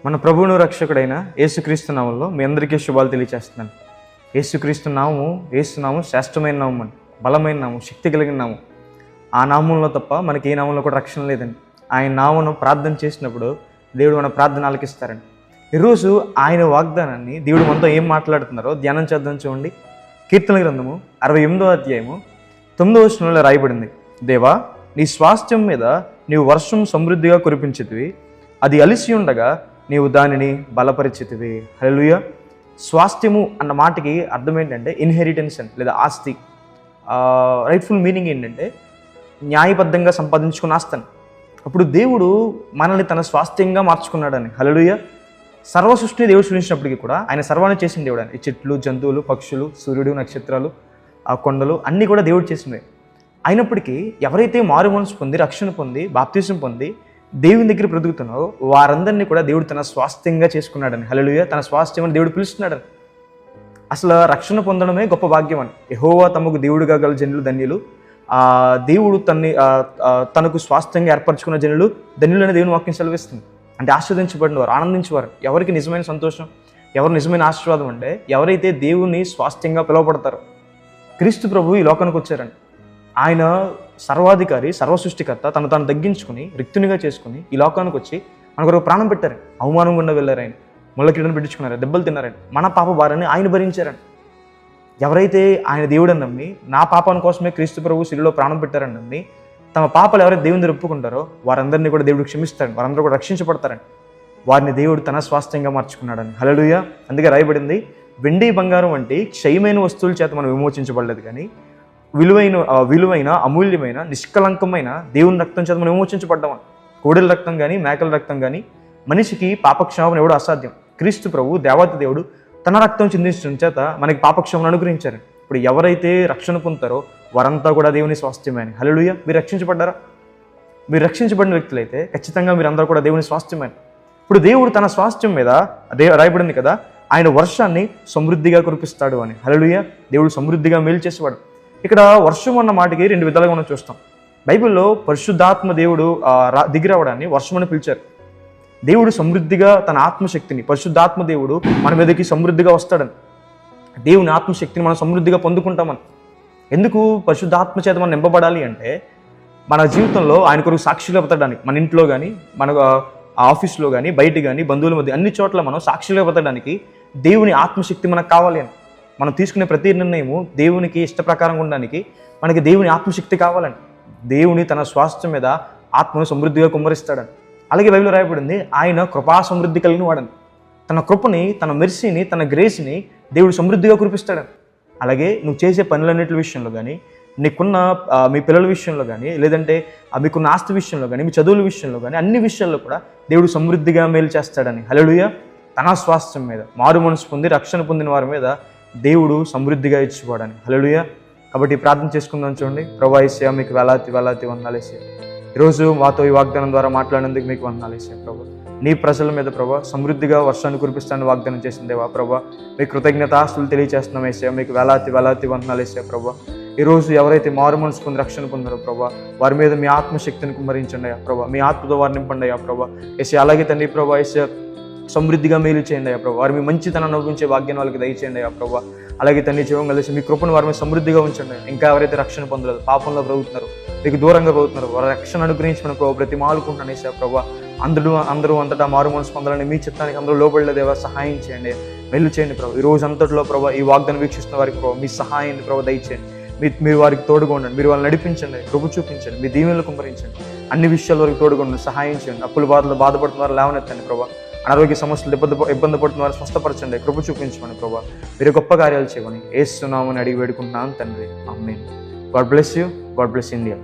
మన ప్రభువును రక్షకుడైన యేసుక్రీస్తు నామంలో మీ అందరికీ శుభాలు తెలియజేస్తున్నాను. యేసుక్రీస్తు నామం శ్రేష్టమైన నామం అని, బలమైన నామం, శక్తి కలిగిన నామం. ఆ నామంలో తప్ప మనకి ఏ నామంలో కూడా రక్షణ లేదండి. ఆయన నామను ప్రార్థన చేసినప్పుడు దేవుడు మన ప్రార్థన ఆలకిస్తారండి. ఈరోజు ఆయన వాగ్దానాన్ని దేవుడు మనతో ఏం మాట్లాడుతున్నారో ధ్యానం చేద్దాం. చూడండి, కీర్తన గ్రంథము 68వ అధ్యాయము 9వ వచనంలో రాయబడింది, దేవా నీ స్వాస్థ్యం మీద నీవు వర్షం సమృద్ధిగా కురిపించితివి, అది అలిసి ఉండగా నీవు దానిని బలపరిచితివి. హల్లెలూయా. స్వాస్థ్యము అన్న మాటకి అర్థం ఏంటంటే ఇన్హెరిటెన్స్ అని, లేదా ఆస్తి. రైట్ఫుల్ మీనింగ్ ఏంటంటే న్యాయబద్ధంగా సంపాదించుకున్న ఆస్తిని. అప్పుడు దేవుడు మనల్ని తన స్వాస్థ్యంగా మార్చుకున్నాడని. హల్లెలూయా. సర్వ సృష్టిని దేవుడు సృష్టించినప్పటికీ కూడా ఆయన సర్వాన్ని చేసిన దేవుడు అని. ఈ చెట్లు, జంతువులు, పక్షులు, సూర్యుడు, నక్షత్రాలు, ఆ కొండలు అన్నీ కూడా దేవుడు చేసినవి. అయినప్పటికీ ఎవరైతే మారు మనసు పొంది, రక్షణ పొంది, బాప్తిజం పొంది దేవుని దగ్గర బ్రతుకుతున్నారో వారందరినీ కూడా దేవుడు తన స్వాస్థ్యంగా చేసుకున్నాడని. హల్లెలూయా. తన స్వాస్థ్యం అని దేవుడు పిలుస్తున్నాడని. అసలు రక్షణ పొందడమే గొప్ప భాగ్యం అని. యెహోవా తమకు దేవుడుగా గల జనులు ధన్యులు, దేవుడు తనకు స్వాస్థ్యంగా ఏర్పరచుకున్న జనులు ధన్యులని దేవుని వాక్యం సెలవిస్తుంది. అంటే ఆస్వాదించబడిన వారు, ఆనందించేవారు. ఎవరికి నిజమైన సంతోషం, ఎవరు నిజమైన ఆశీర్వాదం అంటే ఎవరైతే దేవుని స్వాస్థ్యంగా పిలువబడతారో. క్రీస్తు ప్రభు ఈ లోకానికి వచ్చారండి. ఆయన సర్వాధికారి, సర్వసృష్టికర్త, తను తగ్గించుకుని రిక్తునిగా చేసుకుని ఈ లోకానికి వచ్చి మనకు ఒక ప్రాణం పెట్టారండి. అవమానం గుండా వెళ్ళారు ఆయన, ముళ్ళ కిరీటం పెట్టించుకున్నారు, దెబ్బలు తిన్నారండి. మన పాప భారాన్ని ఆయన భరించారండి. ఎవరైతే ఆయన దేవుడని నమ్మి నా పాపాని కోసమే క్రీస్తు ప్రభు శిలువలో ప్రాణం పెట్టారని నమ్మి తమ పాపలు ఎవరైతే దేవుని దగ్గర ఒప్పుకుంటారో వారందరినీ కూడా దేవుడు క్షమిస్తారని, వారందరూ కూడా రక్షించబడతారని. వారిని దేవుడు తన స్వాస్థ్యంగా మార్చుకున్నాడని. హల్లెలూయా. అందుకే రాయబడింది, వెండి బంగారం వంటి క్షయమైన వస్తువుల చేత మనం విమోచించబడలేదు, కానీ విలువైన అమూల్యమైన నిష్కలంకమైన దేవుని రక్తం చేత మనం విమోచించబడ్డామని. కోడెల రక్తం కానీ, మేకల రక్తం కానీ మనిషికి పాపక్షమాపణ ఎవడు అసాధ్యం. క్రీస్తు ప్రభు దేవత దేవుడు తన రక్తం చిందించడం చేత మనకి పాపక్షమాపణ అనుగ్రహించారు. ఇప్పుడు ఎవరైతే రక్షణ పొందుతారో వారంతా కూడా దేవుని స్వాస్థ్యమే అని. హల్లెలూయా. మీరు రక్షించబడ్డారా? మీరు రక్షించబడిన వ్యక్తులైతే ఖచ్చితంగా మీరందరూ కూడా దేవుని స్వాస్థ్యమే. ఇప్పుడు దేవుడు తన స్వాస్థ్యం మీద రాయబడింది కదా, ఆయన వర్షాన్ని సమృద్ధిగా కురిపిస్తాడు అని. హల్లెలూయా. దేవుడు సమృద్ధిగా మేలు చేసేవాడు. ఇక్కడ వర్షం అన్న మాటకి రెండు విధాలుగా మనం చూస్తాం. బైబిల్లో పరిశుద్ధాత్మ దేవుడు దిగిరావడాన్ని వర్షం అని పిలిచారు. దేవుడు సమృద్ధిగా తన ఆత్మశక్తిని, పరిశుద్ధాత్మ దేవుడు మన మీదకి సమృద్ధిగా వస్తాడని, దేవుని ఆత్మశక్తిని మనం సమృద్ధిగా పొందుకుంటామని. ఎందుకు పరిశుద్ధాత్మ చేత మనం నింపబడాలి అంటే మన జీవితంలో ఆయన కొరకు సాక్షిగా బతకడానికి, మన ఇంట్లో కానీ, మన ఆఫీస్లో కానీ, బయట కానీ, బంధువుల మధ్య అన్ని చోట్ల మనం సాక్షిగా బతకడానికి దేవుని ఆత్మశక్తి మనకు కావాలి అని. మనం తీసుకునే ప్రతి నిర్ణయము దేవునికి ఇష్ట ప్రకారంగా ఉండడానికి మనకి దేవుని ఆత్మశక్తి కావాలని. దేవుని తన స్వాస్థ్యం మీద ఆత్మను సమృద్ధిగా కుమ్మరిస్తాడని. అలాగే బైబిల్లో రాయబడింది, ఆయన కృపా సమృద్ధి కలిగిన వాడని. తన కృపని, తన మెర్సీని, తన గ్రేస్ని దేవుడు సమృద్ధిగా కురిపిస్తాడని. అలాగే నువ్వు చేసే పనులన్నిటి విషయంలో కానీ, నీకున్న మీ పిల్లల విషయంలో కానీ, లేదంటే మీకున్న ఆస్తి విషయంలో కానీ, మీ చదువుల విషయంలో కానీ, అన్ని విషయాల్లో కూడా దేవుడు సమృద్ధిగా మేలు చేస్తాడని. హల్లెలూయా. తన స్వాస్థ్యం మీద మారు మనసు పొంది రక్షణ పొందిన వారి మీద దేవుడు సమృద్ధిగా ఇచ్చిపోవడాని. హల్లెలూయా. కాబట్టి ప్రార్థన చేసుకుందాం. చూడండి, ప్రభువా యేసయ్యా మీకు వేలాది వందనాలు యేసయ్యా. ఈరోజు మాతో ఈ వాగ్దానం ద్వారా మాట్లాడినందుకు మీకు వందనాలు యేసయ్యా. ప్రభు నీ ప్రజల మీద ప్రభు సమృద్ధిగా వర్షాన్ని కురిపిస్తానని వాగ్దానం చేసిన దేవా ప్రభు మీకు కృతజ్ఞతాస్తులు తెలియజేస్తున్నాం యేసయ్యా. మీకు వేలాది వందనాలు యేసయ్యా. ప్రభు ఈరోజు ఎవరైతే మారు మనసు పొంది రక్షణ పొందారో ప్రభు వారి మీద మీ ఆత్మశక్తిని కుమ్మరించండి అయ్యా ప్రభు. మీ ఆత్మతో వారిని నింపండి అయ్యా ప్రభు యేసయ్యా. అలాగే తండ్రి ప్రభు యేసయ్యా సమృద్ధిగా మేలు చేయండి అయ్యా ప్రభు. వారి మీ మంచితనం అనుభవించే భాగ్యాన్ని వాళ్ళకి దయచేయండి అయ్యా ప్రభు. అలాగే తండ్రి జీవం కలిసి మీ కృపను వారి మీద సమృద్ధిగా ఉంచండి. ఇంకా ఎవరైతే రక్షణ పొందలేదు, పాపంలో బ్రతుకుతున్నారు, మీకు దూరంగా బ్రతుకుతున్నారు, వారి రక్షణ అనుగ్రహించమని ప్రభు ప్రతి మాలుకుంటున్నాను యేసయ్యా ప్రభు. అందరూ అంతటా మారు మనసు పొందాలని మీ చిత్తానికి అందరూ లోబడలేదేవా సహాయం చేయండి, మేలు చేయండి ప్రభు. ఈ రోజు అంతట్లో ప్రభు ఈ వాగ్దానం వీక్షిస్తున్న వారికి ప్రభు మీ సహాయాన్ని ప్రభు దయచేయండి. మీరు వారికి తోడుగా ఉండండి, మీరు వాళ్ళని నడిపించండి, కృప చూపించండి, మీ దీవెనలు కుమ్మరించండి. అన్ని విషయాల వరకు తోడుగా ఉండండి, సహాయం చేయండి. అప్పుల బాధలు బాధపడుతున్న వారు లేవనెత్తండి ప్రభు. అనారోగ్య సమస్యలు ఇబ్బంది పడుతున్న వారు స్వస్థపరచండి, కృప చూపించమని ప్రభు. మీరు గొప్ప కార్యాలు చేయమని యేసు నామమున అడిగి వేడుకుంటున్నాను తండ్రి. Amen. God bless you. God bless India.